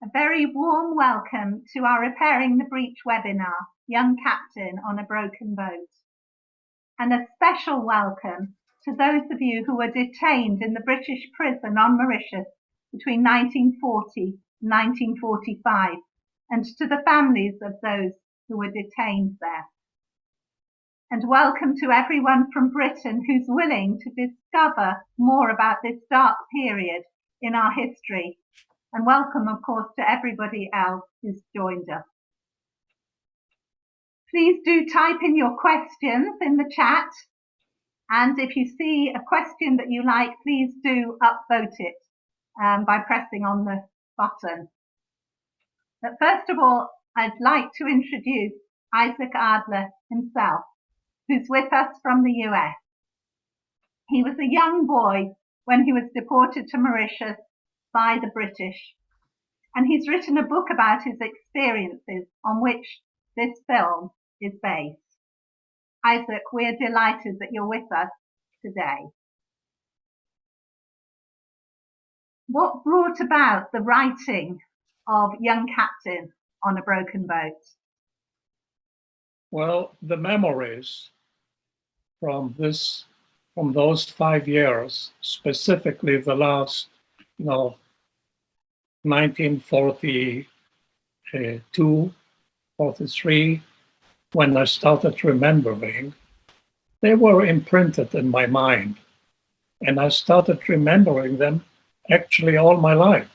A very warm welcome to our Repairing the Breach webinar, Young Captain on a Broken Boat. And a special welcome to those of you who were detained in the British prison on Mauritius between 1940 and 1945, and to the families of those who were detained there. And welcome to everyone from Britain who's willing to discover more about this dark period in our history. And welcome, of course, to everybody else who's joined us. Please do type in your questions in the chat. And if you see a question that you like, please do upvote it by pressing on the button. But first of all, I'd like to introduce Isaac Adler himself, who's with us from the US. He was a young boy when he was deported to Mauritius by the British. And he's written a book about his experiences on which this film is based. Isaac, we're delighted that you're with us today. What brought about the writing of Young Captain on a Broken Boat? Well, the memories from those 5 years, specifically the last, 1942, 43, when I started remembering, they were imprinted in my mind. And I started remembering them actually all my life.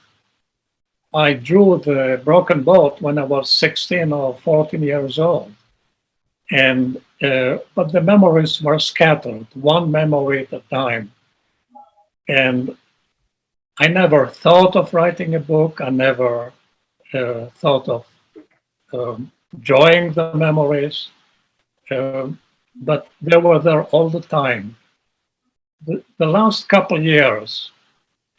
I drew the broken boat when I was 16 or 14 years old. And but the memories were scattered, one memory at a time. And I never thought of writing a book. I never thought of drawing the memories, but they were there all the time. The last couple years,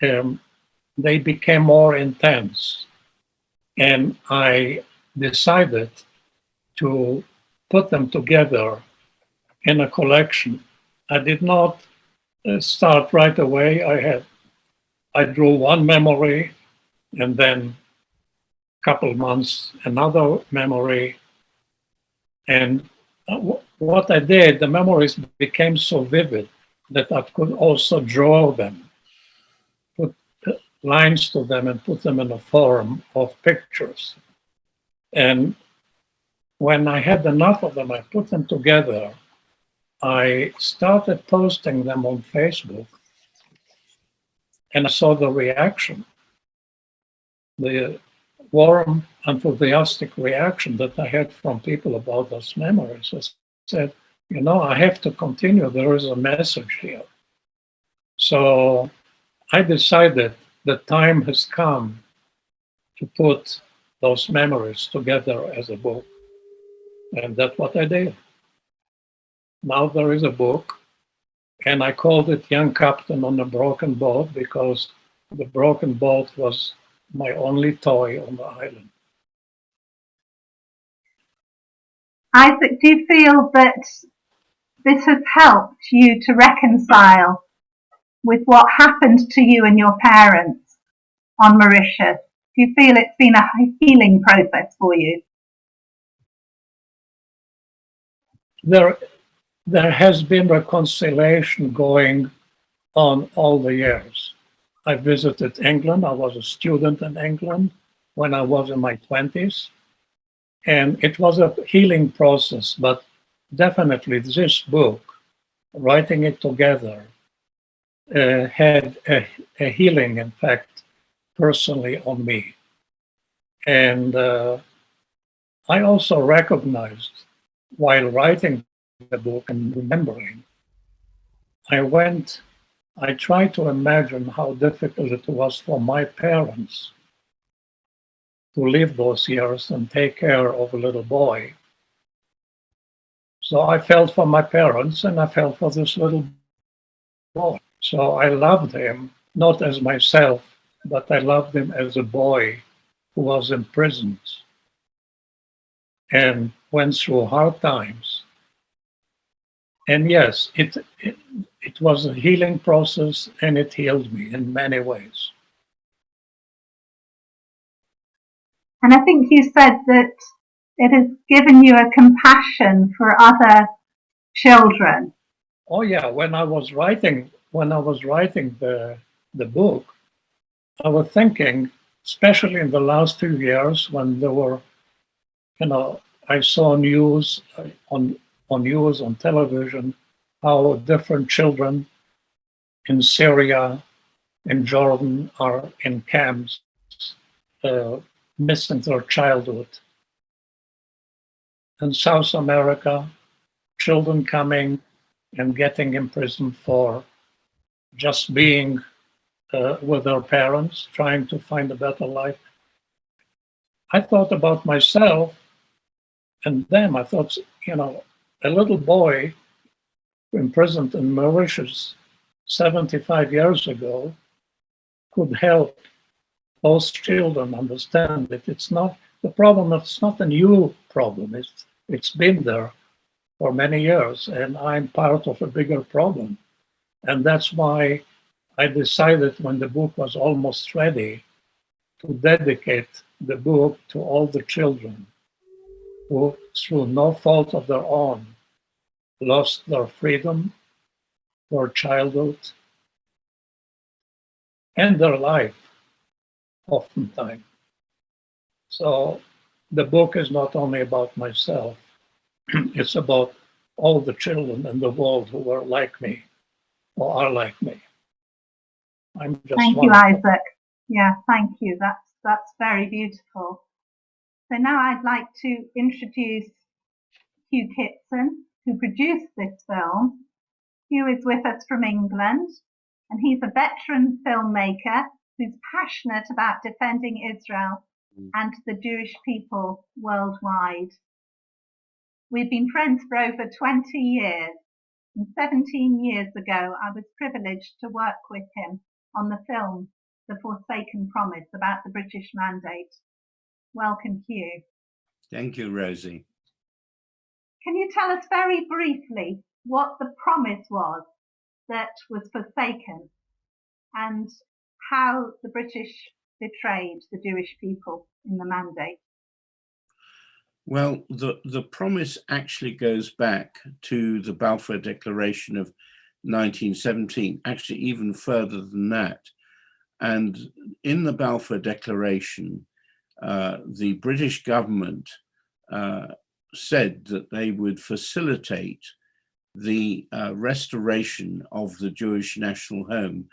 they became more intense, and I decided to put them together in a collection. I did not start right away. I drew one memory, and then a couple months another memory. And what I did, the memories became so vivid that I could also draw them, put lines to them, and put them in the form of pictures. And when I had enough of them, I put them together. I started posting them on Facebook, and I saw the reaction, the warm, enthusiastic reaction that I had from people about those memories. I said, I have to continue. There is a message here. So I decided the time has come to put those memories together as a book. And that's what I did. Now there is a book, and I called it Young Captain on a Broken Boat because the broken boat was my only toy on the island. Isaac, do you feel that this has helped you to reconcile with what happened to you and your parents on Mauritius? Do you feel it's been a healing process for you? There has been reconciliation going on all the years. I visited England. I was a student in England when I was in my 20s. And it was a healing process, but definitely this book, writing it together, had a healing effect personally on me. And I also recognized while writing the book and remembering, I tried to imagine how difficult it was for my parents to live those years and take care of a little boy. So I felt for my parents and I felt for this little boy. So I loved him, not as myself, but I loved him as a boy who was imprisoned and went through hard times. And yes, it was a healing process, and it healed me in many ways. And I think you said that it has given you a compassion for other children. Oh yeah, when I was writing the book, I was thinking, especially in the last 2 years when there were, I saw news on television how different children in Syria, in Jordan, are in camps, uh, missing their childhood. In South America, children coming and getting imprisoned for just being with their parents, trying to find a better life. I thought about myself and them. I thought, a little boy imprisoned in Mauritius 75 years ago could help those children understand that it's not the problem. It's not a new problem. It's been there for many years, and I'm part of a bigger problem. And that's why I decided when the book was almost ready to dedicate the book to all the children who, through no fault of their own, lost their freedom, their childhood, and their life, oftentimes. So the book is not only about myself, it's about all the children in the world who are like me or are like me. I'm just Thank you, Isaac. Yeah, thank you. That's very beautiful. So now I'd like to introduce Hugh Kitson, who produced this film. Hugh is with us from England, and he's a veteran filmmaker who's passionate about defending Israel and the Jewish people worldwide. We've been friends for over 20 years, and 17 years ago I was privileged to work with him on the film The Forsaken Promise about the British Mandate. Welcome, Hugh. Thank you, Rosie. Can you tell us very briefly what the promise was that was forsaken and how the British betrayed the Jewish people in the Mandate? Well, the promise actually goes back to the Balfour Declaration of 1917, actually even further than that. And in the Balfour Declaration, the British government said that they would facilitate the restoration of the Jewish national home,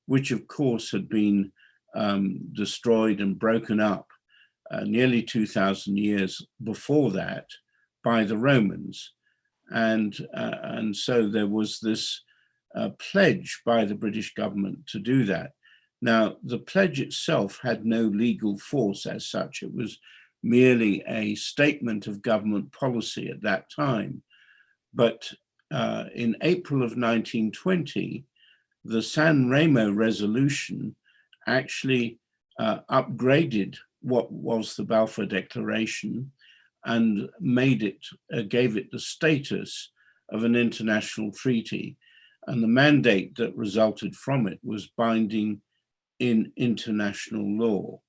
which of course had been destroyed and broken up nearly 2,000 years before that by the Romans. And so there was this pledge by the British government to do that. Now, the pledge itself had no legal force as such. It was merely a statement of government policy at that time. But in April of 1920, the San Remo resolution actually upgraded what was the Balfour Declaration and made it, gave it the status of an international treaty. And the mandate that resulted from it was binding in international law.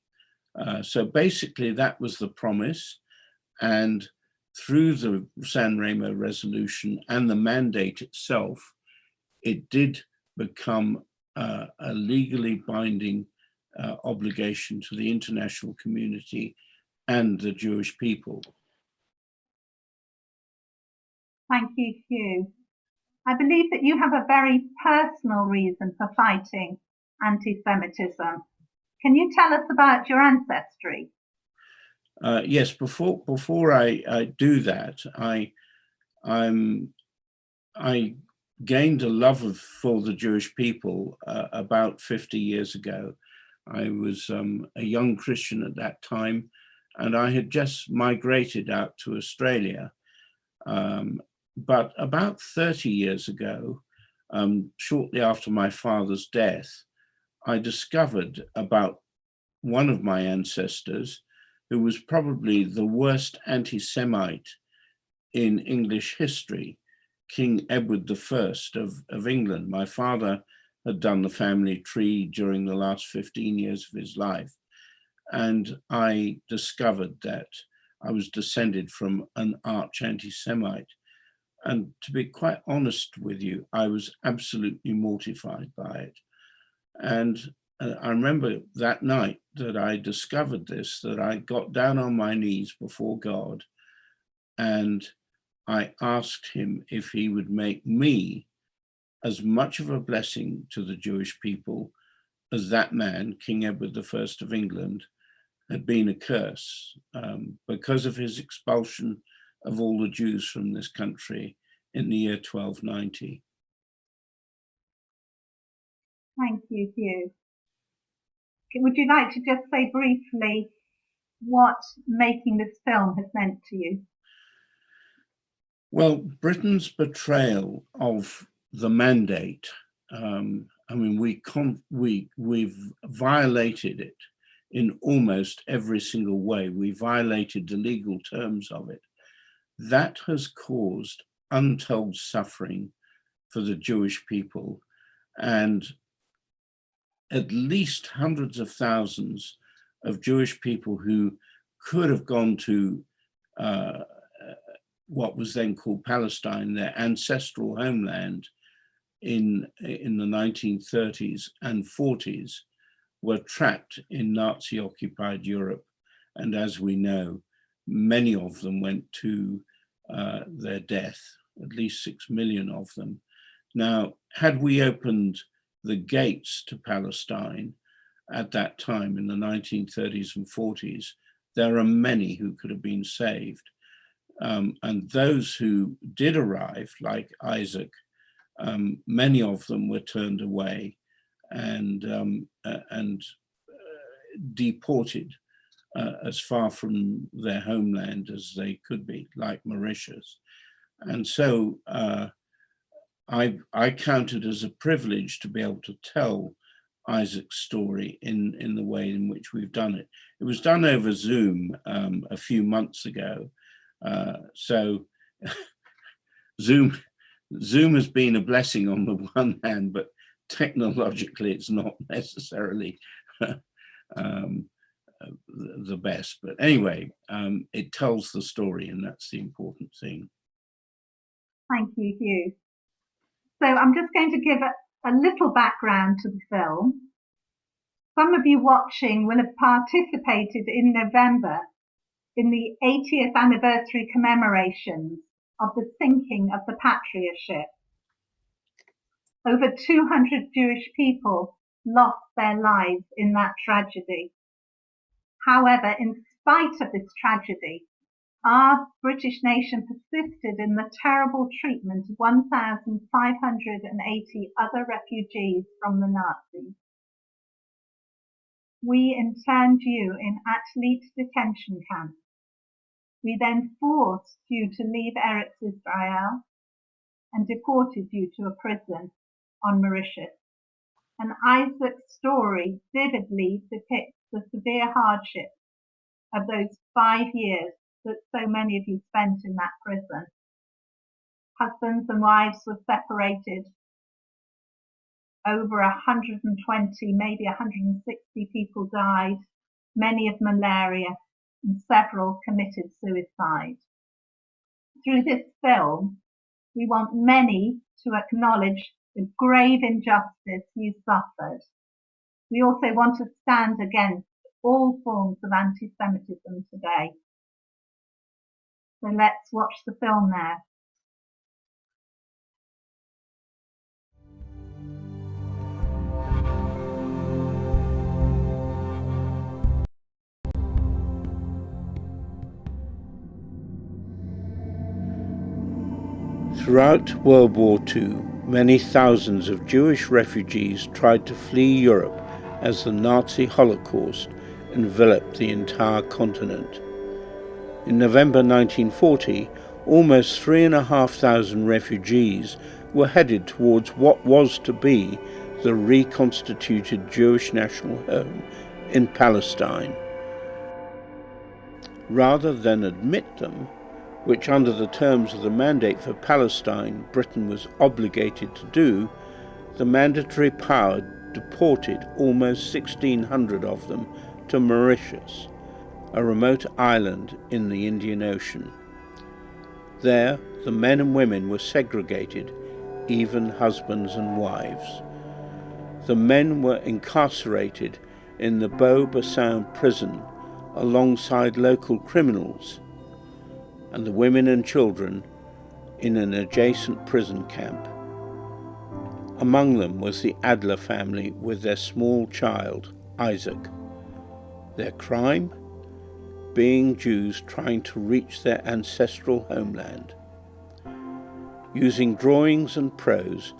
So basically that was the promise. And through the San Remo resolution and the mandate itself, it did become a legally binding obligation to the international community and the Jewish people. Thank you, Hugh. I believe that you have a very personal reason for fighting anti-Semitism. Can you tell us about your ancestry? Yes, before I do that, I gained a love for the Jewish people about 50 years ago. I was a young Christian at that time, and I had just migrated out to Australia. But about 30 years ago, shortly after my father's death, I discovered about one of my ancestors who was probably the worst anti-Semite in English history, King Edward I of England. My father had done the family tree during the last 15 years of his life. and I discovered that I was descended from an arch anti-Semite. And to be quite honest with you, I was absolutely mortified by it. And I remember that night that I discovered this, that I got down on my knees before God and I asked him if he would make me as much of a blessing to the Jewish people as that man, King Edward I of England, had been a curse because of his expulsion of all the Jews from this country in the year 1290. Thank you, Hugh. Would you like to just say briefly what making this film has meant to you? Well, Britain's betrayal of the mandate, I mean, we've violated it in almost every single way. We violated the legal terms of it. That has caused untold suffering for the Jewish people, and at least hundreds of thousands of Jewish people who could have gone to what was then called Palestine, their ancestral homeland in the 1930s and 40s, were trapped in Nazi-occupied Europe. And as we know, many of them went to their death, at least 6 million of them. Now, had we opened the gates to Palestine at that time in the 1930s and 40s, there are many who could have been saved. And those who did arrive, like Isaac, many of them were turned away and deported as far from their homeland as they could be, like Mauritius. And so I count it as a privilege to be able to tell Isaac's story in the way in which we've done it. It was done over Zoom a few months ago. So Zoom has been a blessing on the one hand, but technologically it's not necessarily the best. But anyway, it tells the story, and that's the important thing. Thank you, Hugh. So I'm just going to give a little background to the film. Some of you watching will have participated in November in the 80th anniversary commemorations of the sinking of the Patria ship. Over 200 Jewish people lost their lives in that tragedy. However, in spite of this tragedy, our British nation persisted in the terrible treatment of 1,580 other refugees from the Nazis. We interned you in Atlit detention camps. We then forced you to leave Eretz Israel and deported you to a prison on Mauritius. And Isaac's story vividly depicts the severe hardships of those 5 years that so many of you spent in that prison. Husbands and wives were separated. Over 120, maybe 160 people died, many of malaria, and several committed suicide. Through this film, we want many to acknowledge the grave injustice you suffered. We also want to stand against all forms of anti-Semitism today. So let's watch the film now. Throughout World War II, many thousands of Jewish refugees tried to flee Europe as the Nazi Holocaust enveloped the entire continent. In November 1940, almost 3,500 refugees were headed towards what was to be the reconstituted Jewish national home in Palestine. Rather than admit them, which under the terms of the Mandate for Palestine Britain was obligated to do, the mandatory power deported almost 1,600 of them to Mauritius, a remote island in the Indian Ocean. There, the men and women were segregated, even husbands and wives. The men were incarcerated in the Beau-Bassin prison alongside local criminals, and the women and children in an adjacent prison camp. Among them was the Adler family with their small child, Isaac. Their crime? Being Jews trying to reach their ancestral homeland. Using drawings and prose,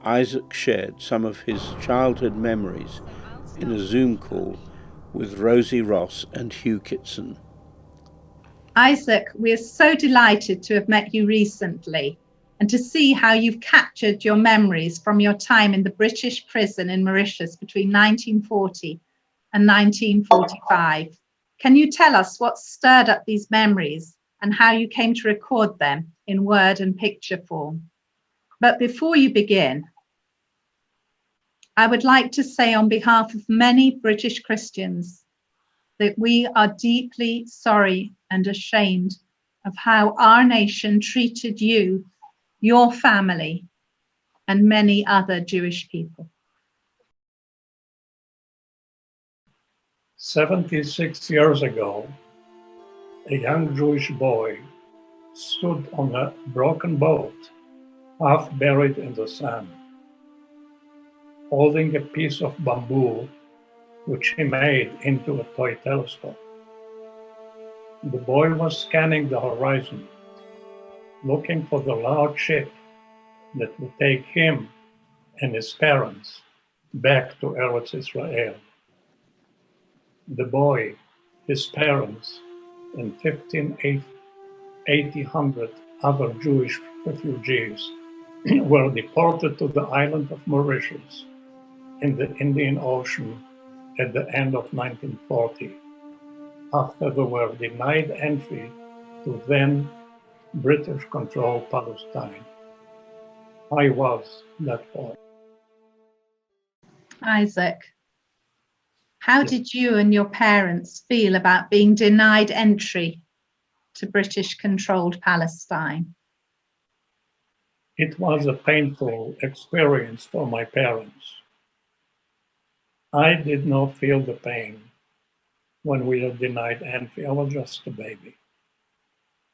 Isaac shared some of his childhood memories in a Zoom call with Rosie Ross and Hugh Kitson. Isaac, we are so delighted to have met you recently and to see how you've captured your memories from your time in the British prison in Mauritius between 1940 and 1945. Can you tell us what stirred up these memories and how you came to record them in word and picture form? But before you begin, I would like to say on behalf of many British Christians that we are deeply sorry and ashamed of how our nation treated you, your family, and many other Jewish people. 76 years ago, a young Jewish boy stood on a broken boat, half buried in the sand, holding a piece of bamboo which he made into a toy telescope. The boy was scanning the horizon, looking for the large ship that would take him and his parents back to Eretz Israel. The boy, his parents, and 1,800 other Jewish refugees were deported to the island of Mauritius in the Indian Ocean at the end of 1940, after they were denied entry to then British-controlled Palestine. I was that boy. Isaac, how did you and your parents feel about being denied entry to British-controlled Palestine? It was a painful experience for my parents. I did not feel the pain when we were denied entry. I was just a baby.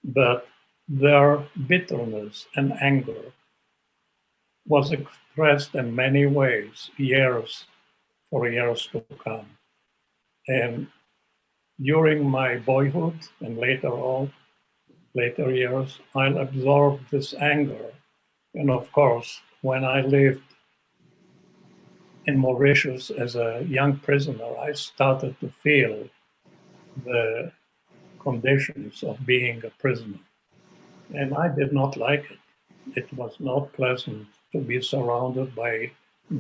But their bitterness and anger was expressed in many ways, for years to come. And during my boyhood and later years, I absorbed this anger. And of course, when I lived in Mauritius as a young prisoner, I started to feel the conditions of being a prisoner. And I did not like it. It was not pleasant to be surrounded by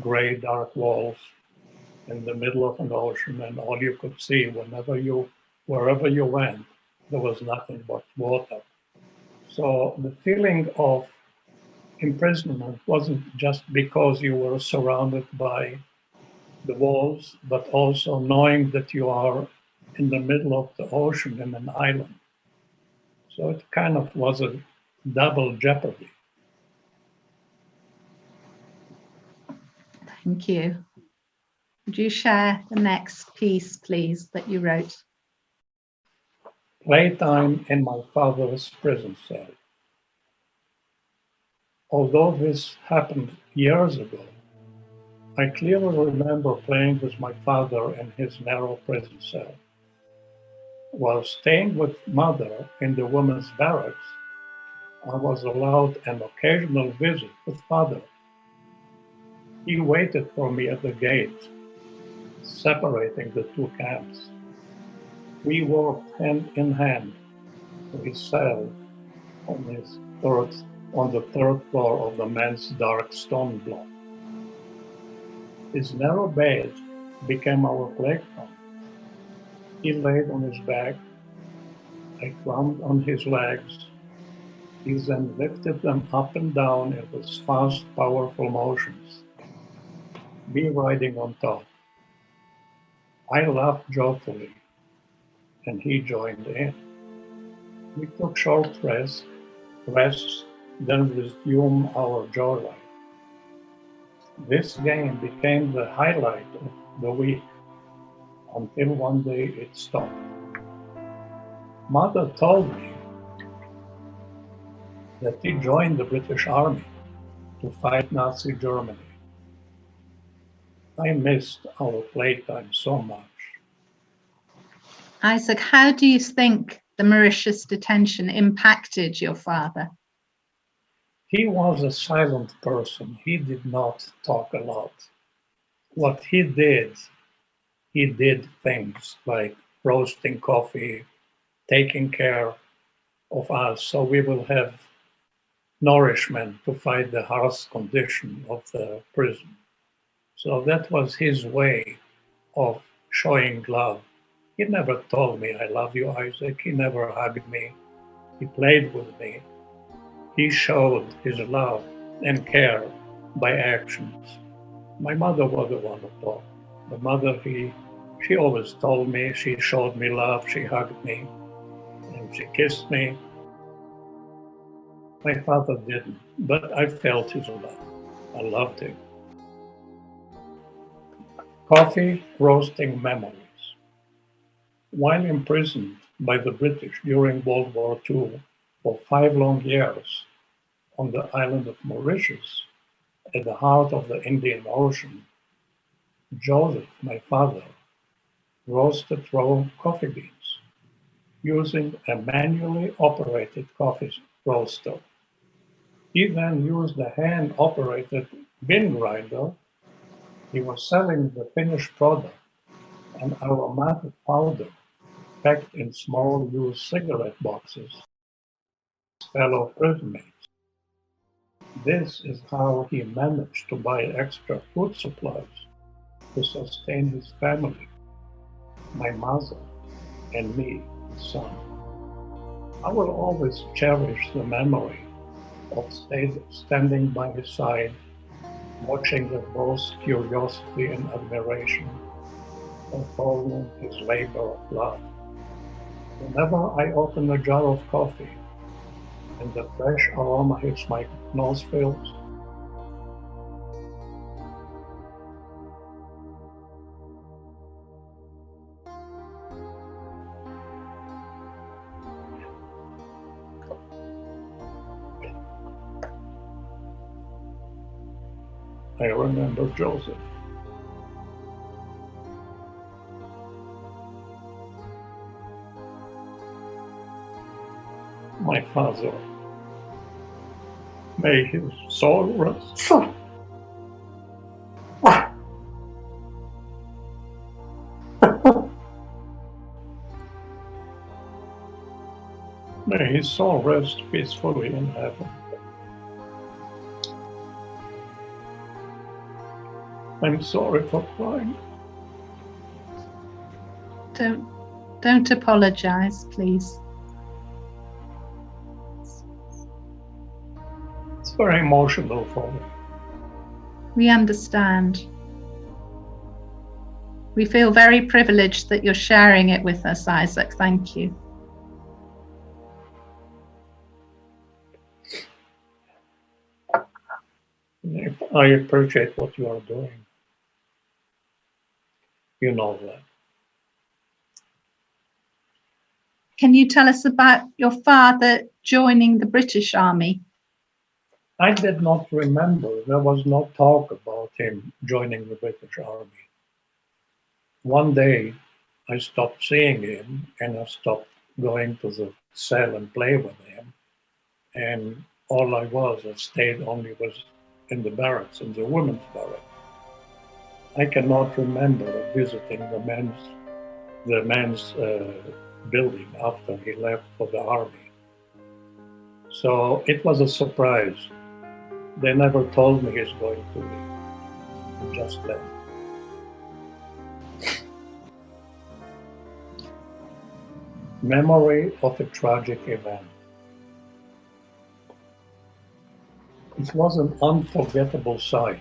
gray, dark walls in the middle of an ocean, and all you could see wherever you went, there was nothing but water. So the feeling of imprisonment wasn't just because you were surrounded by the walls, but also knowing that you are in the middle of the ocean in an island. So it kind of was a double jeopardy. Thank you. Would you share the next piece, please, that you wrote? Playtime in my father's prison cell. Although this happened years ago, I clearly remember playing with my father in his narrow prison cell. While staying with mother in the women's barracks, I was allowed an occasional visit with father. He waited for me at the gate, separating the two camps. We walked hand in hand to his cell on the third floor of the men's dark stone block. His narrow bed became our playground. He laid on his back. I climbed on his legs. He then lifted them up and down in his fast, powerful motions, me riding on top. I laughed joyfully, and he joined in. We took short rests, then resumed our joyride. This game became the highlight of the week until one day it stopped. Mother told me that he joined the British Army to fight Nazi Germany. I missed our playtime so much. Isaac, how do you think the Mauritius detention impacted your father? He was a silent person. He did not talk a lot. What he did things like roasting coffee, taking care of us so we will have nourishment to fight the harsh condition of the prison. So that was his way of showing love. He never told me, I love you, Isaac. He never hugged me. He played with me. He showed his love and care by actions. My mother was the one who talked. The mother, she always told me, she showed me love, she hugged me, and she kissed me. My father didn't, but I felt his love. I loved him. Coffee roasting memories. While imprisoned by the British during World War II for 5 long years on the island of Mauritius, at the heart of the Indian Ocean, Joseph, my father, roasted raw coffee beans using a manually operated coffee roaster. He then used a hand-operated bean grinder. He was selling the finished product, an aromatic powder packed in small used cigarette boxes, fellow prisonmates. This is how he managed to buy extra food supplies to sustain his family, my mother, and me, his son. I will always cherish the memory of standing by his side, watching with both curiosity and admiration, and following his labor of love. Whenever I open a jar of coffee and the fresh aroma hits my nostrils, I remember Joseph. My father, may his soul rest. May his soul rest peacefully in heaven. I'm sorry for crying. Don't apologize, please. It's very emotional for me. We understand. We feel very privileged that you're sharing it with us, Isaac. Thank you. I appreciate what you are doing. You know that. Can you tell us about your father joining the British Army? I did not remember. There was no talk about him joining the British Army. One day, I stopped seeing him and I stopped going to the cell and play with him. And all I stayed only was in the barracks, in the women's barracks. I cannot remember visiting the men's building after he left for the army. So it was a surprise. They never told me he's going to leave. He just left. Memory of a tragic event. It was an unforgettable sight,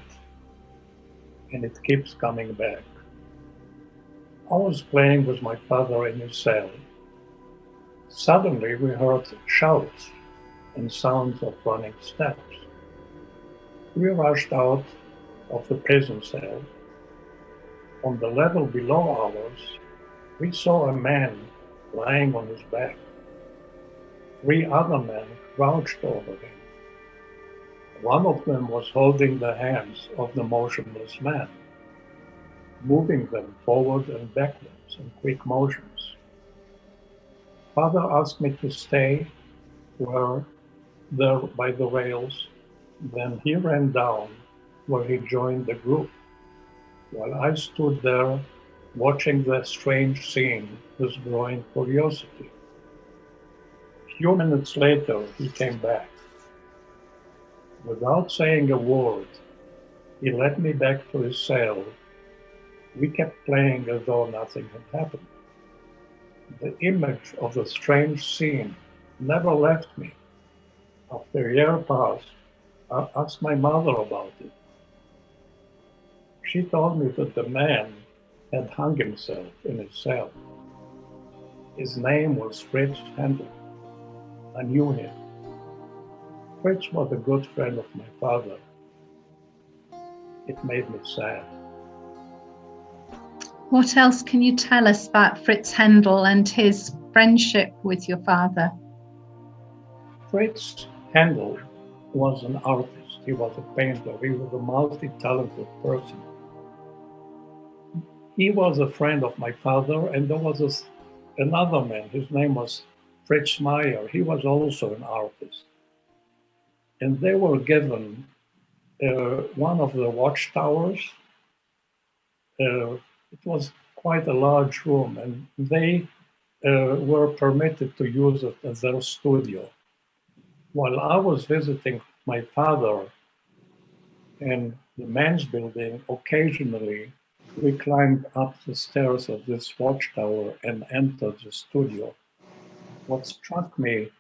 and it keeps coming back. I was playing with my father in his cell. Suddenly we heard shouts and sounds of running steps. We rushed out of the prison cell. On the level below ours, we saw a man lying on his back. 3 other men crouched over him. One of them was holding the hands of the motionless man, moving them forward and backwards in quick motions. Father asked me to stay there by the rails. Then he ran down where he joined the group, while I stood there watching the strange scene with growing curiosity. A few minutes later, he came back. Without saying a word, he led me back to his cell. We kept playing as though nothing had happened. The image of the strange scene never left me. After a year passed, I asked my mother about it. She told me that the man had hung himself in his cell. His name was Fritz Handel. I knew him. Fritz was a good friend of my father. It made me sad. What else can you tell us about Fritz Handel and his friendship with your father? Fritz Handel was an artist. He was a painter. He was a multi-talented person. He was a friend of my father, and there was another man. His name was Fritz Meyer. He was also an artist. And they were given one of the watchtowers. It was quite a large room, and they were permitted to use it as their studio. While I was visiting my father in the men's building, occasionally we climbed up the stairs of this watchtower and entered the studio. What struck me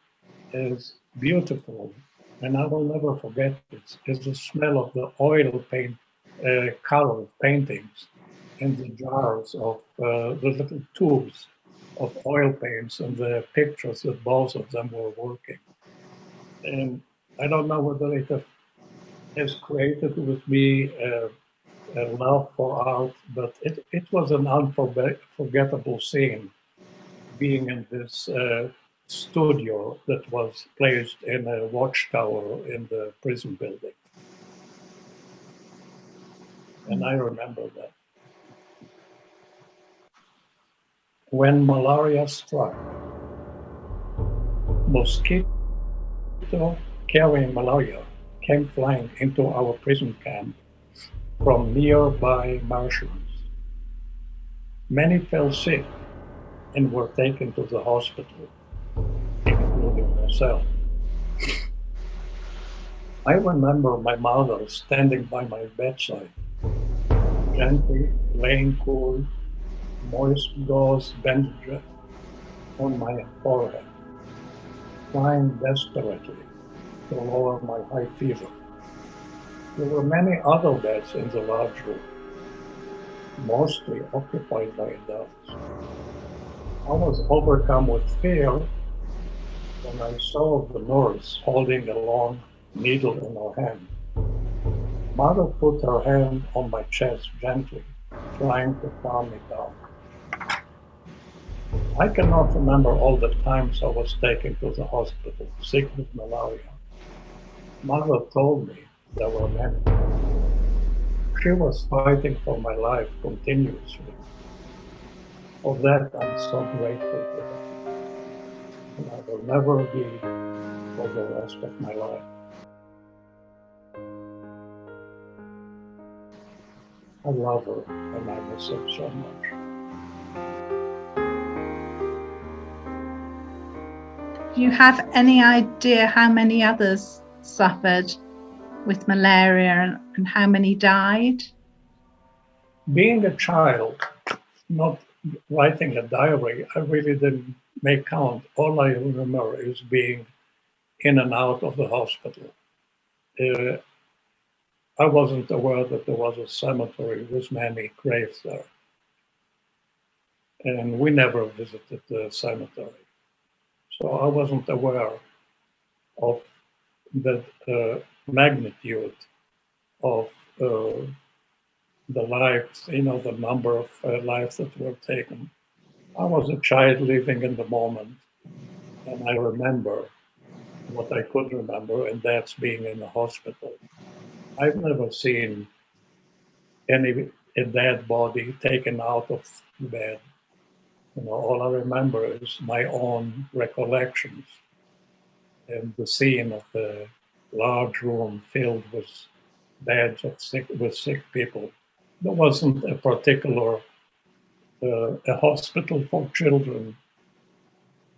as beautiful, and I will never forget it, is the smell of the oil paint, color paintings in the jars of the little tubes of oil paints and the pictures that both of them were working. And I don't know whether it has created with me a love for art, but it was an unforgettable scene, being in this studio that was placed in a watchtower in the prison building. And I remember that. When malaria struck, mosquito carrying malaria came flying into our prison camp from nearby marshlands. Many fell sick and were taken to the hospital, including myself. I remember my mother standing by my bedside, gently laying cool, moist gauze bandage on my forehead, trying desperately to lower my high fever. There were many other beds in the large room, mostly occupied by adults. I was overcome with fear when I saw the nurse holding a long needle in her hand. Mother put her hand on my chest gently, trying to calm me down. I cannot remember all the times I was taken to the hospital, sick with malaria. Mother told me there were many. She was fighting for my life continuously. For that, I'm so grateful to her. And I will never be for the rest of my life. I love her and I miss her so much. Do you have any idea how many others suffered with malaria and how many died? Being a child, not writing a diary, I really didn't make count. All I remember is being in and out of the hospital. I wasn't aware that there was a cemetery with many graves there. and we never visited the cemetery. So I wasn't aware of the magnitude of the lives, the number of lives that were taken. I was a child living in the moment, and I remember what I could remember, and that's being in the hospital. I've never seen a dead body taken out of the bed. All I remember is my own recollections and the scene of the large room filled with beds with sick people. There wasn't a particular a hospital for children.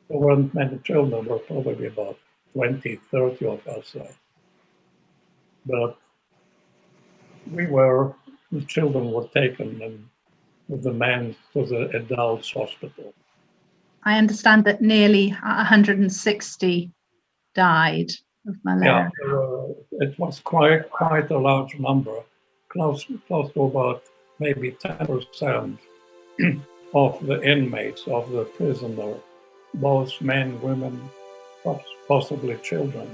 There weren't many children. There were probably about 20, 30 of us there. But the children were taken and with the men to the adults hospital. I understand that nearly 160 died of malaria. Yeah, it was quite a large number, close to about maybe 10% of the inmates of the prisoner, both men, women, possibly children,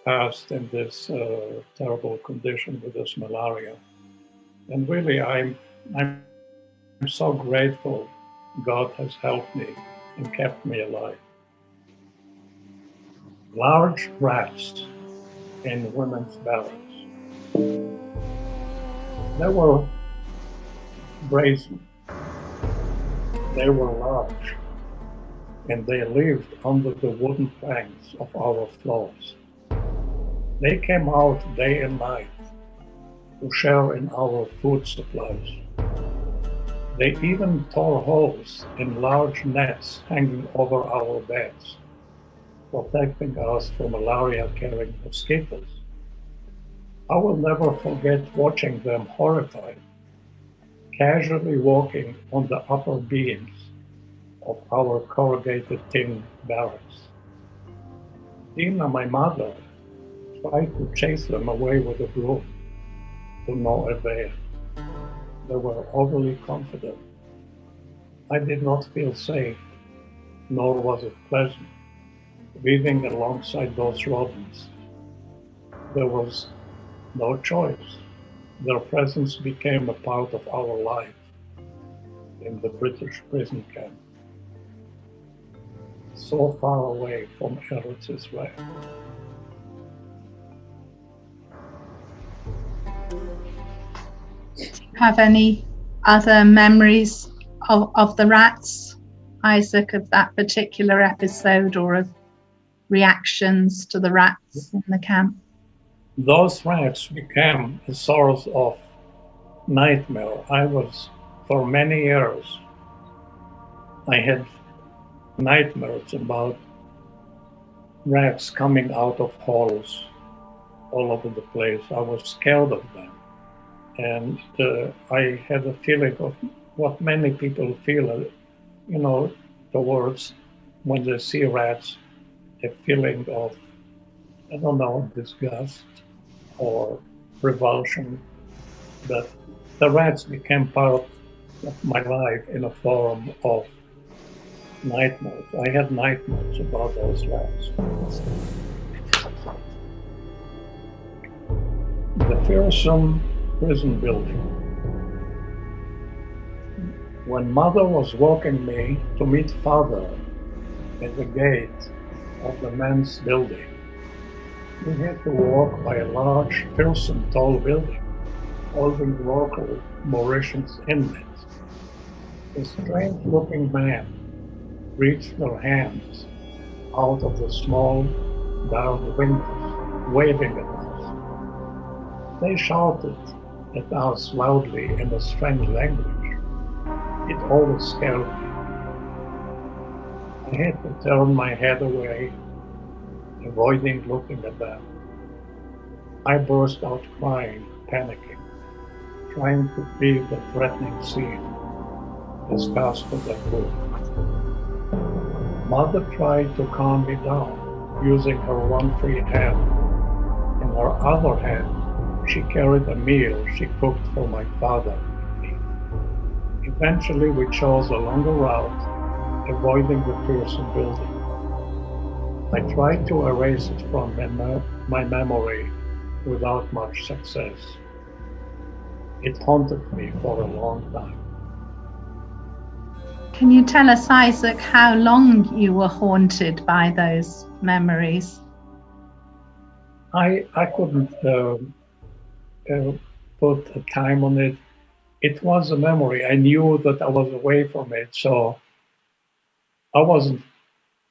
passed in this terrible condition with this malaria. And really, I'm so grateful God has helped me and kept me alive. Large rats in women's barracks. They were brazen. They were large, and they lived under the wooden planks of our floors. They came out day and night to share in our food supplies. They even tore holes in large nets hanging over our beds, protecting us from malaria-carrying mosquitoes. I will never forget watching them horrified, casually walking on the upper beams of our corrugated tin barracks. Dina, my mother, tried to chase them away with a broom, to no avail. They were overly confident. I did not feel safe, nor was it pleasant, living alongside those rodents. There was no choice. Their presence became a part of our life in the British prison camp, so far away from Eretz Israel. Do you have any other memories of the rats, Isaac, of that particular episode, or of reactions to the rats in the camp? Those rats became a source of nightmare. For many years, I had nightmares about rats coming out of holes all over the place. I was scared of them. And I had a feeling of what many people feel, towards when they see rats, a feeling of, disgust or revulsion. But the rats became part of my life in a form of nightmares. I had nightmares about those rats. The fearsome prison building. When mother was walking me to meet father at the gate of the men's building, we had to walk by a large, fearsome, tall building holding local Mauritius inmates. A strange-looking man reached their hands out of the small, dark windows, waving at us. They shouted at us loudly in a strange language. It always scared me. I had to turn my head away, avoiding looking at them. I burst out crying, panicking, trying to flee the threatening scene as fast as I could. Mother tried to calm me down, using her one free hand. In her other hand, she carried a meal she cooked for my father and me. Eventually, we chose a longer route, avoiding the fearsome building. I tried to erase it from my memory without much success. It haunted me for a long time. Can you tell us, Isaac, how long you were haunted by those memories? I couldn't put a time on it. It was a memory. I knew that I was away from it, so I wasn't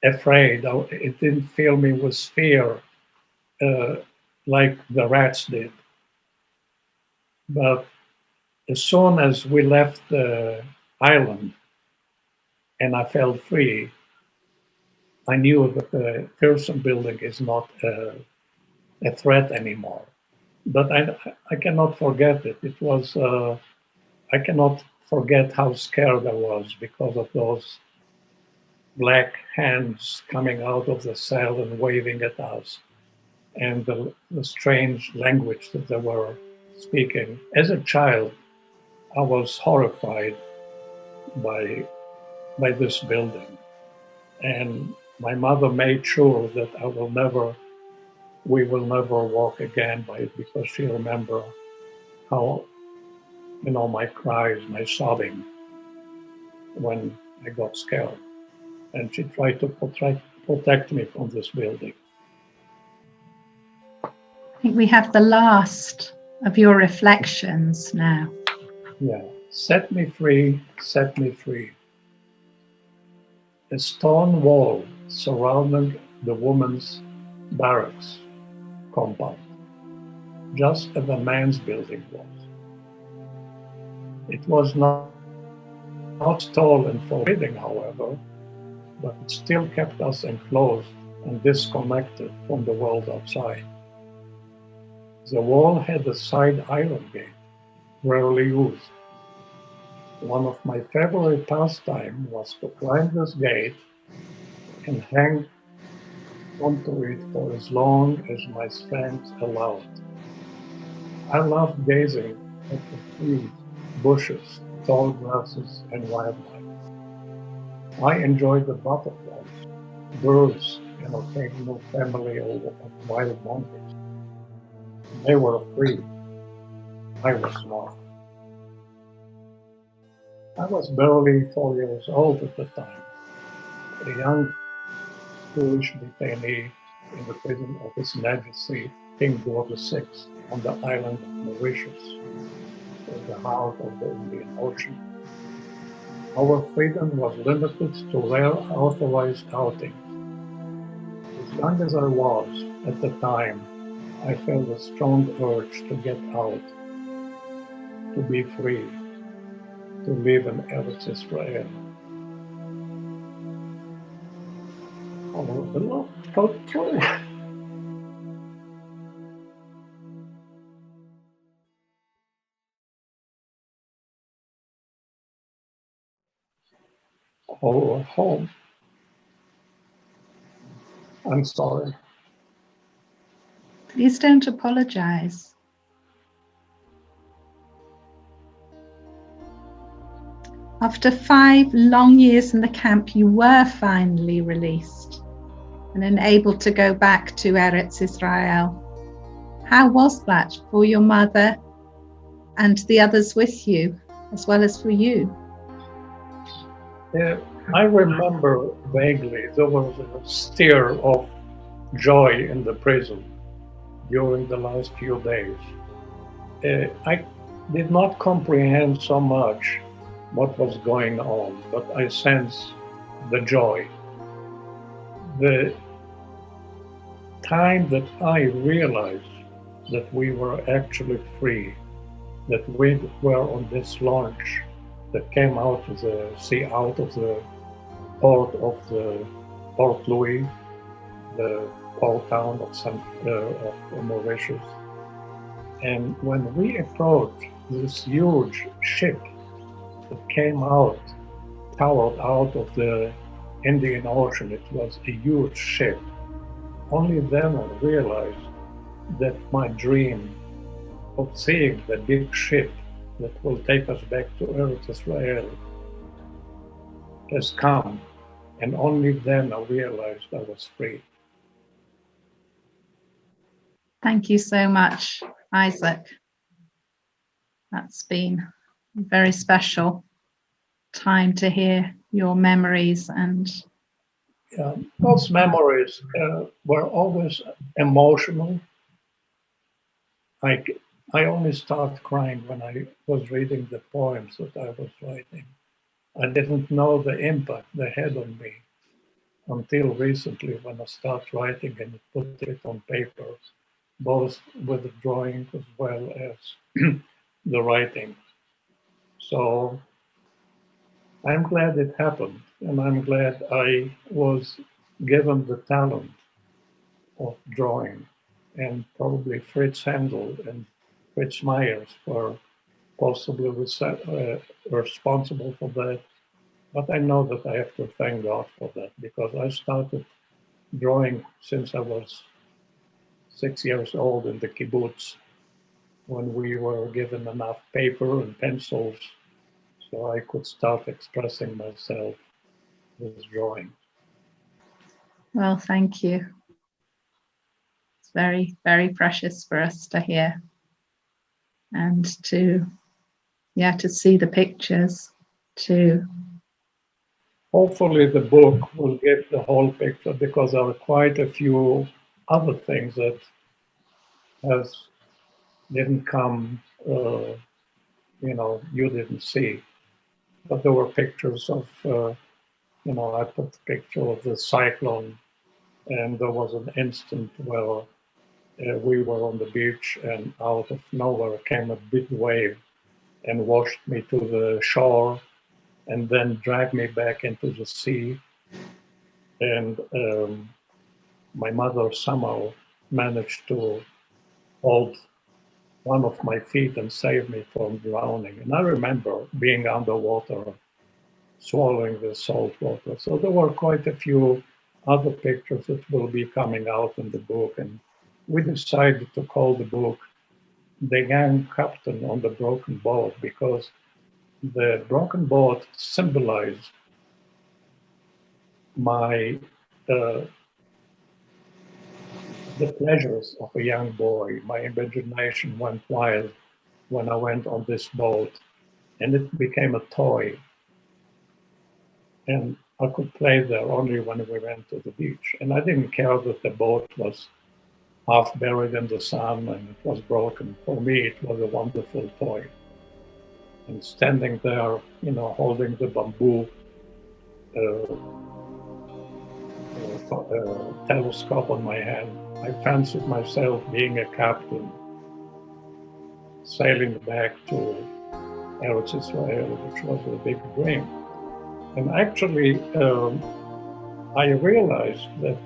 afraid. It didn't fill me with fear like the rats did. But as soon as we left the island and I felt free, I knew that the fearsome building is not a threat anymore. But I cannot forget it. It was, I cannot forget how scared I was because of those black hands coming out of the cell and waving at us, and the strange language that they were speaking. As a child, I was horrified by this building, and my mother made sure that we will never walk again by it, because she remembered how, my cries, my sobbing when I got scared, and she tried to protect me from this building. I think we have the last of your reflections now. Yeah, set me free, set me free. A stone wall surrounding the woman's barracks compound, just as the man's building was. It was not tall and forbidding, however, but it still kept us enclosed and disconnected from the world outside. The wall had a side iron gate, rarely used. One of my favorite pastimes was to climb this gate and hang onto it for as long as my strength allowed. I loved gazing at the trees, bushes, tall grasses, and wildlife. I enjoyed the butterflies, birds, and occasional family of wild monkeys. They were free. I was not. I was barely 4 years old at the time, a young Jewish detainee in the prison of His Majesty King George VI on the island of Mauritius, at the heart of the Indian Ocean. Our freedom was limited to rare authorized outings. As young as I was at the time, I felt a strong urge to get out, to be free, to live in Eretz Israel. Our beloved country. Our home. I'm sorry. Please don't apologize. After 5 long years in the camp, you were finally released and enabled to go back to Eretz Israel. How was that for your mother and the others with you, as well as for you? I remember vaguely there was a stir of joy in the prison during the last few days. I did not comprehend so much what was going on, but I sensed the joy. The time that I realized that we were actually free, that we were on this launch that came out of the sea, out of the port of the Port Louis, the port town of Mauritius. And when we approached this huge ship that came out, towered out of the Indian Ocean, it was a huge ship. Only then I realized that my dream of seeing the big ship that will take us back to Eretz Israel has come, and only then I realized I was free. Thank you so much, Isaac. That's been a very special time to hear your memories. And those memories were always emotional. I only started crying when I was reading the poems that I was writing. I didn't know the impact they had on me until recently, when I started writing and put it on papers, both with the drawing as well as the writing. So I'm glad it happened, and I'm glad I was given the talent of drawing, and probably Fritz Handel and Fritz Myers were possibly responsible for that. But I know that I have to thank God for that, because I started drawing since I was 6 years old in the kibbutz, when we were given enough paper and pencils so I could start expressing myself with drawing. well, thank you. It's very, very precious for us to hear and to see the pictures, to Hopefully the book will give the whole picture, because there are quite a few other things that didn't come, you didn't see. But there were pictures of, I put a picture of the cyclone, and there was an instant where we were on the beach, and out of nowhere came a big wave and washed me to the shore, and then dragged me back into the sea. And my mother somehow managed to hold one of my feet and save me from drowning. And I remember being underwater, swallowing the salt water. So there were quite a few other pictures that will be coming out in the book. And we decided to call the book The Young Captain on the Broken Boat, because the broken boat symbolized the pleasures of a young boy. My imagination went wild when I went on this boat, and it became a toy. And I could play there only when we went to the beach. And I didn't care that the boat was half buried in the sun and it was broken. For me, it was a wonderful toy. And standing there, holding the bamboo telescope on my hand, I fancied myself being a captain, sailing back to Eretz Israel, which was a big dream. And actually, I realized that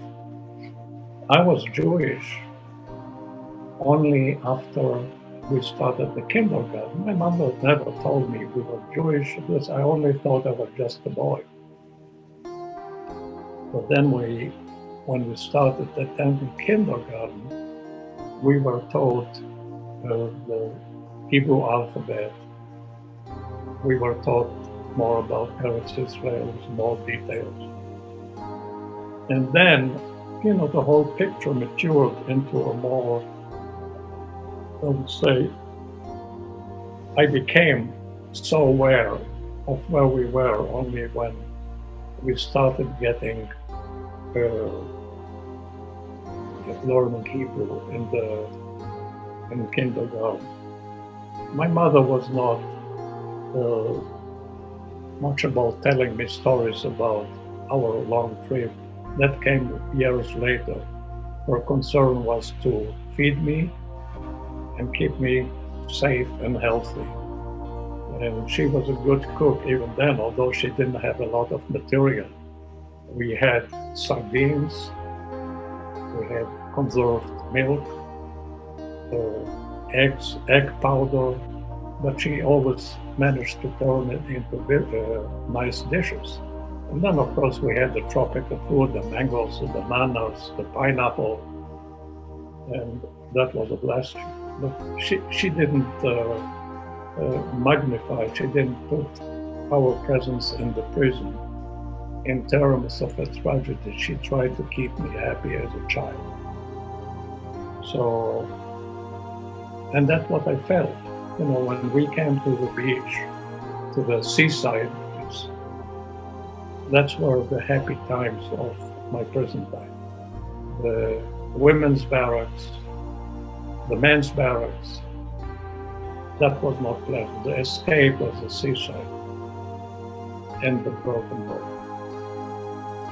I was Jewish only after we started the kindergarten. My mother never told me we were Jewish, because I only thought I was just a boy. But then when we started attending kindergarten, we were taught the Hebrew alphabet. We were taught more about Eretz Israel, more details. And then, the whole picture matured into a more, I would say, I became so aware of where we were only when we started getting learning Hebrew in kindergarten. My mother was not much about telling me stories about our long trip. That came years later. Her concern was to feed me and keep me safe and healthy. And she was a good cook even then, although she didn't have a lot of material. We had sardines, we had conserved milk, eggs, egg powder, but she always managed to turn it into nice dishes. And then, of course, we had the tropical food, the mangoes, the bananas, the pineapple, and that was a blessing. But she didn't magnify. She didn't put our presence in the prison in terms of a tragedy. She tried to keep me happy as a child. So, and that's what I felt. You know, when we came to the beach, to the seaside, that's where the happy times of my prison time. The women's barracks, the men's barracks, that was not pleasant. The escape was the seaside and the broken boat,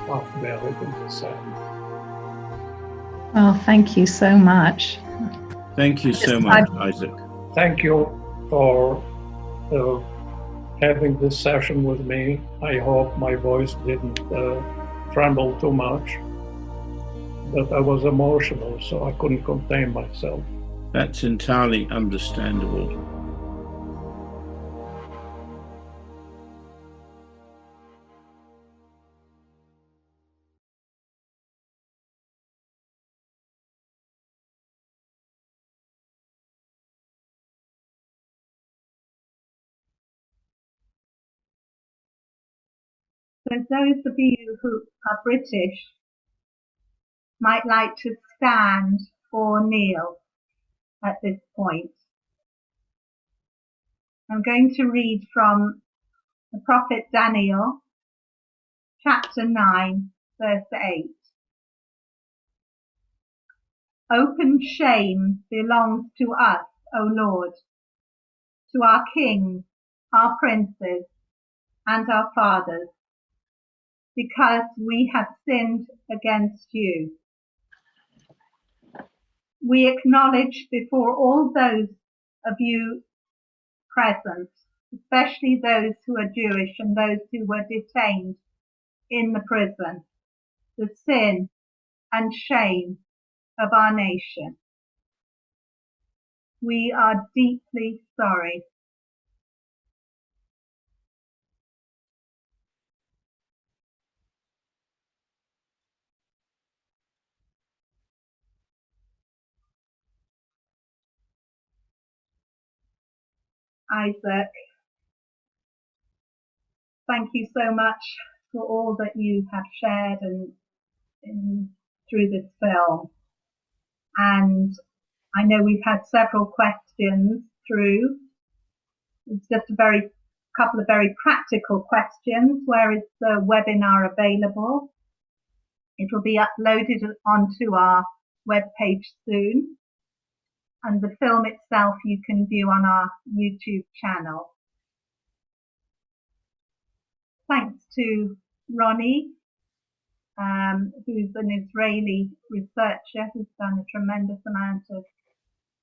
half buried in the sand. Oh, thank you so much. Thank you so much, Isaac. Thank you for having this session with me. I hope my voice didn't tremble too much, but I was emotional, so I couldn't contain myself. That's entirely understandable. So those of you who are British might like to stand or kneel at this point. I'm going to read from the prophet Daniel, chapter 9, verse 8. Open shame belongs to us, O Lord, to our kings, our princes, and our fathers, because we have sinned against you. We acknowledge before all those of you present, especially those who are Jewish and those who were detained in the prison, the sin and shame of our nation. We are deeply sorry. Isaac, thank you so much for all that you have shared and through this film. And I know we've had several questions through. It's just a couple of very practical questions. Where is the webinar available? It will be uploaded onto our webpage soon. And the film itself you can view on our YouTube channel. Thanks to Ronnie, who's an Israeli researcher who's done a tremendous amount of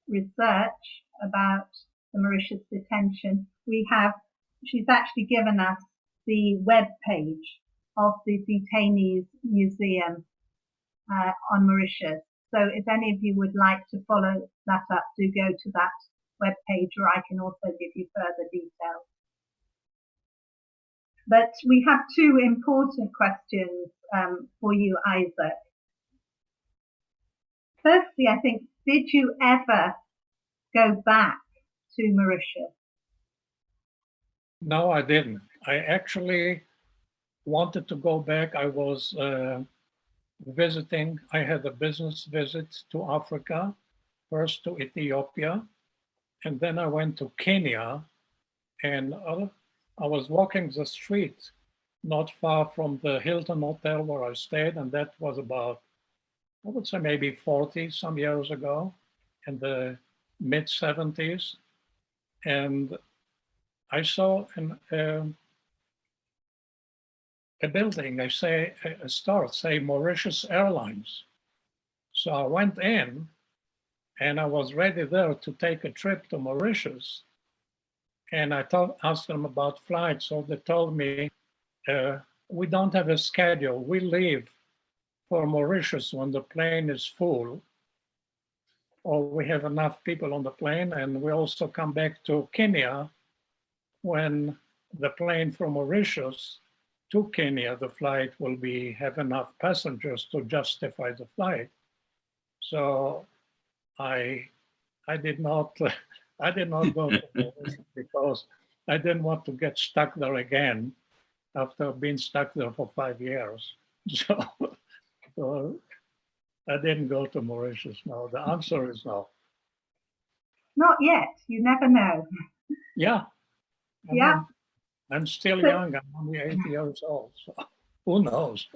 research about the Mauritius detention. She's actually given us the web page of the Detainees Museum on Mauritius. So if any of you would like to follow that up, do go to that web page, or I can also give you further details. But we have two important questions for you, Isaac. Firstly, I think, did you ever go back to Mauritius? No, I didn't. I actually wanted to go back. I was visiting. I had a business visit to Africa, first to Ethiopia, and then I went to Kenya, and I was walking the street not far from the Hilton Hotel where I stayed, and that was about, I would say maybe 40 some years ago, in the mid 70s. And I saw a building, a store, say Mauritius Airlines. So I went in and I was ready there to take a trip to Mauritius. And I asked them about flights. So they told me, we don't have a schedule. We leave for Mauritius when the plane is full, or we have enough people on the plane, and we also come back to Kenya when the plane from Mauritius to Kenya, the flight will have enough passengers to justify the flight. So I did not I did not go to Mauritius because I didn't want to get stuck there again after being stuck there for 5 years. So I didn't go to Mauritius. No, the answer is no. Not yet. You never know. Yeah. I Yeah. mean, I'm still young. I'm only 80 years old. So who knows?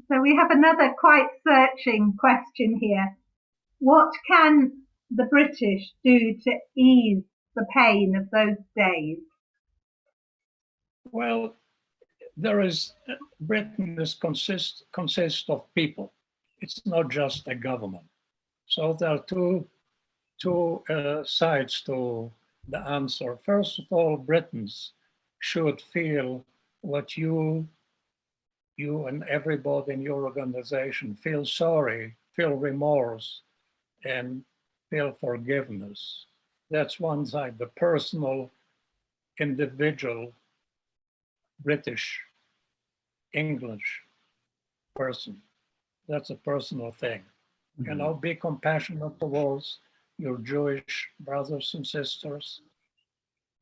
So we have another quite searching question here. What can the British do to ease the pain of those days? Well, Britain consists of people. It's not just a government. So there are two sides to the answer. First of all, Britons should feel what you and everybody in your organization feel sorry, feel remorse, and feel forgiveness. That's one side, the personal, individual, British, English person. That's a personal thing. You know, be compassionate towards your Jewish brothers and sisters.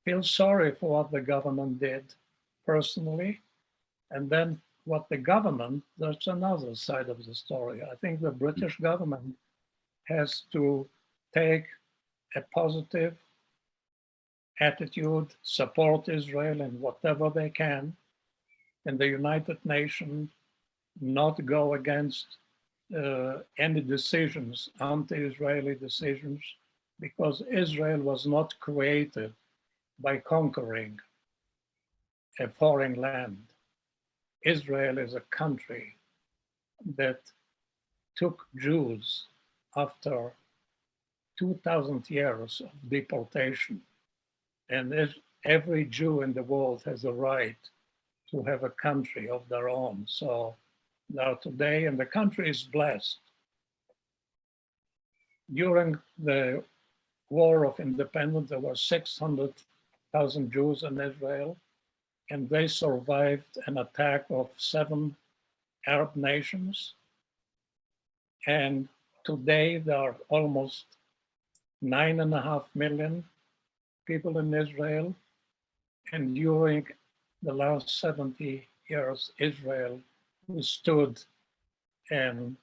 Feel sorry for what the government did personally. And then what the government, that's another side of the story. I think the British government has to take a positive attitude, support Israel in whatever they can, and the United Nations not go against any decisions, anti-Israeli decisions, because Israel was not created by conquering a foreign land. Israel is a country that took Jews after 2,000 years of deportation. And every Jew in the world has a right to have a country of their own. So now today, and the country is blessed. During the War of Independence, there were 600,000 Jews in Israel, and they survived an attack of 7 Arab nations. And today, there are almost 9.5 million people in Israel. And during the last 70 years, Israel stood and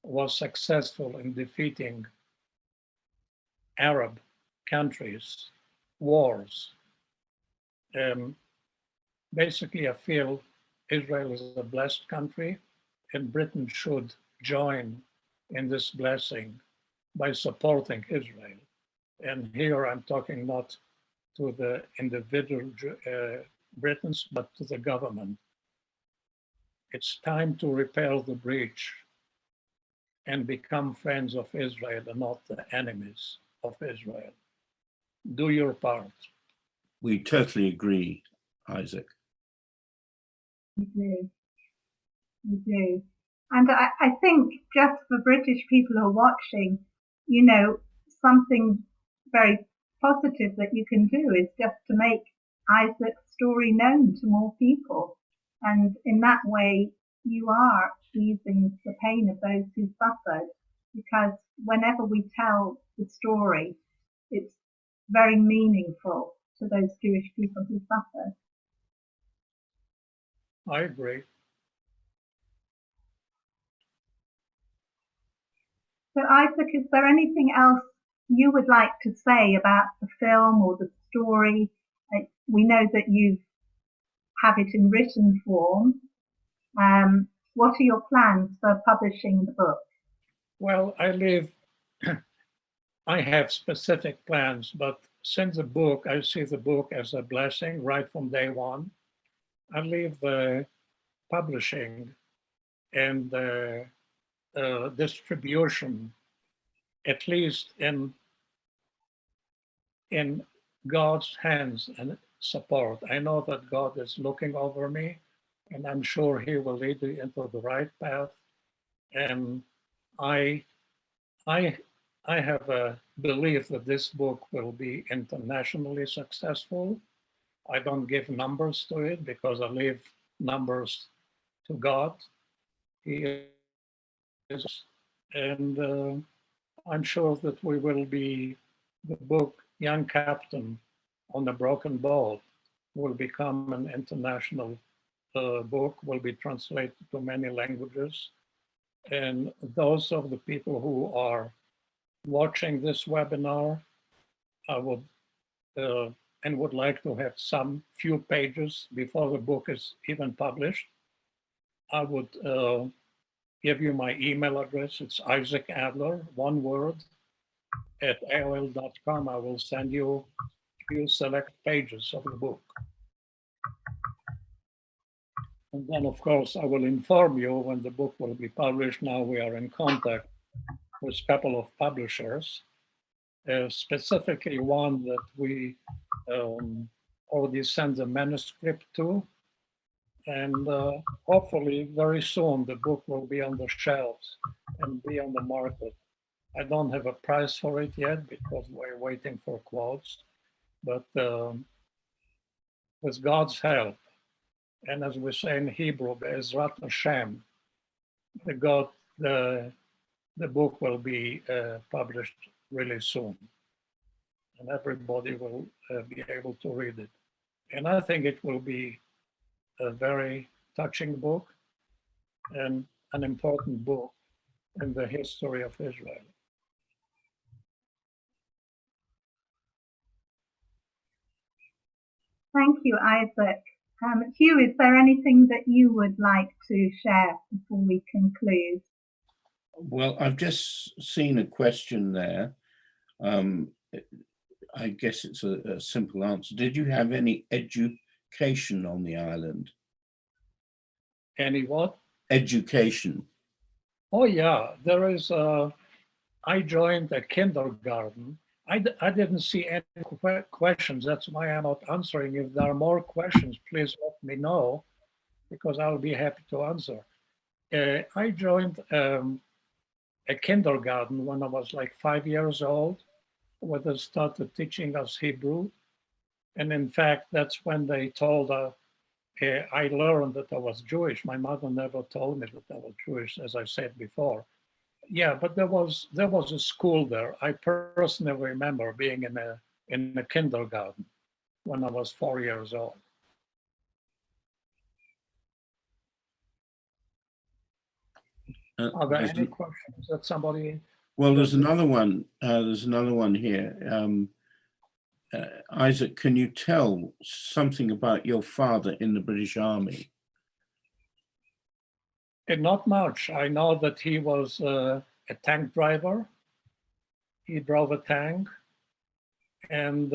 was successful in defeating Arab countries, wars. Basically, I feel Israel is a blessed country, and Britain should join in this blessing by supporting Israel. And here I'm talking not to the individual Britons, but to the government. It's time to repair the breach and become friends of Israel and not the enemies of Israel. Do your part. We totally agree, Isaac. We do. We do. And I think just for British people who are watching, you know, something very positive that you can do is just to make Isaac's story known to more people. And in that way, you are easing the pain of those who suffered, because whenever we tell the story, it's very meaningful to those Jewish people who suffered. I agree. So Isaac, is there anything else you would like to say about the film or the story? We know that you have it in written form. What are your plans for publishing the book? Well, I have specific plans, but since the book, I see the book as a blessing right from day one. I leave the publishing and the distribution, at least in God's hands and support. I know that God is looking over me, and I'm sure He will lead me into the right path. And I have a belief that this book will be internationally successful. I don't give numbers to it because I leave numbers to God. He is, and I'm sure that the book Young Captain on a Broken Boat will become an international book, will be translated to many languages. And those of the people who are watching this webinar, I would and would like to have some few pages before the book is even published, I would give you my email address. It's Isaac Adler, one word, at AOL.com. I will send you a few select pages of the book. And then, of course, I will inform you when the book will be published. Now we are in contact with a couple of publishers, specifically one that we already sent the manuscript to. And hopefully very soon the book will be on the shelves and be on the market. I don't have a price for it yet because we're waiting for quotes, but with God's help, and as we say in Hebrew, Be'ezrat Hashem, the book will be published really soon, and everybody will be able to read it. And I think it will be a very touching book and an important book in the history of Israel. Thank you, Isaac. Hugh, is there anything that you would like to share before we conclude? Well, I've just seen a question there. I guess it's a simple answer. Did you have any education on the island? Any what? Education. Oh yeah, there is. I joined a kindergarten. I didn't see any questions. That's why I'm not answering. If there are more questions, please let me know, because I'll be happy to answer. I joined a kindergarten when I was like 5 years old, where they started teaching us Hebrew. And in fact, that's when they told I learned that I was Jewish. My mother never told me that I was Jewish, as I said before. Yeah, but there was a school there. I personally remember being in a kindergarten when I was 4 years old. Are there any questions that somebody? Well, there's another one. There's another one here. Isaac, can you tell something about your father in the British Army? Not much. I know that he was a tank driver. He drove a tank, and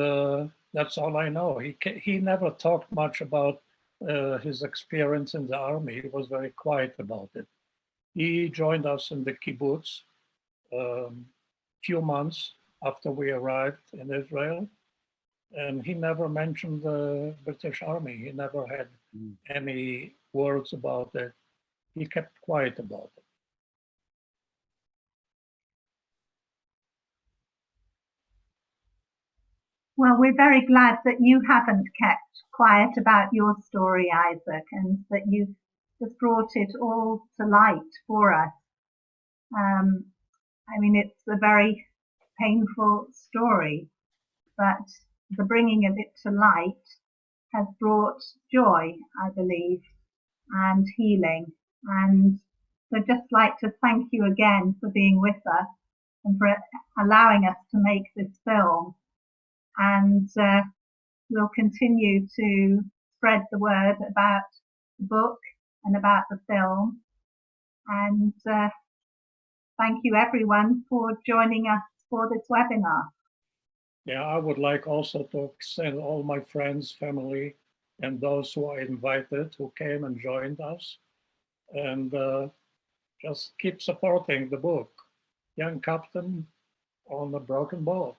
that's all I know. He never talked much about his experience in the army. He was very quiet about it. He joined us in the kibbutz few months after we arrived in Israel, and he never mentioned the British Army. He never had any words about it. He kept quiet about it. Well, we're very glad that you haven't kept quiet about your story, Isaac, and that you've just brought it all to light for us. I mean, it's a very painful story, but the bringing of it to light has brought joy, I believe, and healing. And so I'd just like to thank you again for being with us and for allowing us to make this film. And we'll continue to spread the word about the book and about the film. And thank you everyone for joining us for this webinar. Yeah, I would like also to extend all my friends, family, and those who are invited, who came and joined us. And just keep supporting the book, Young Captain on a Broken Boat.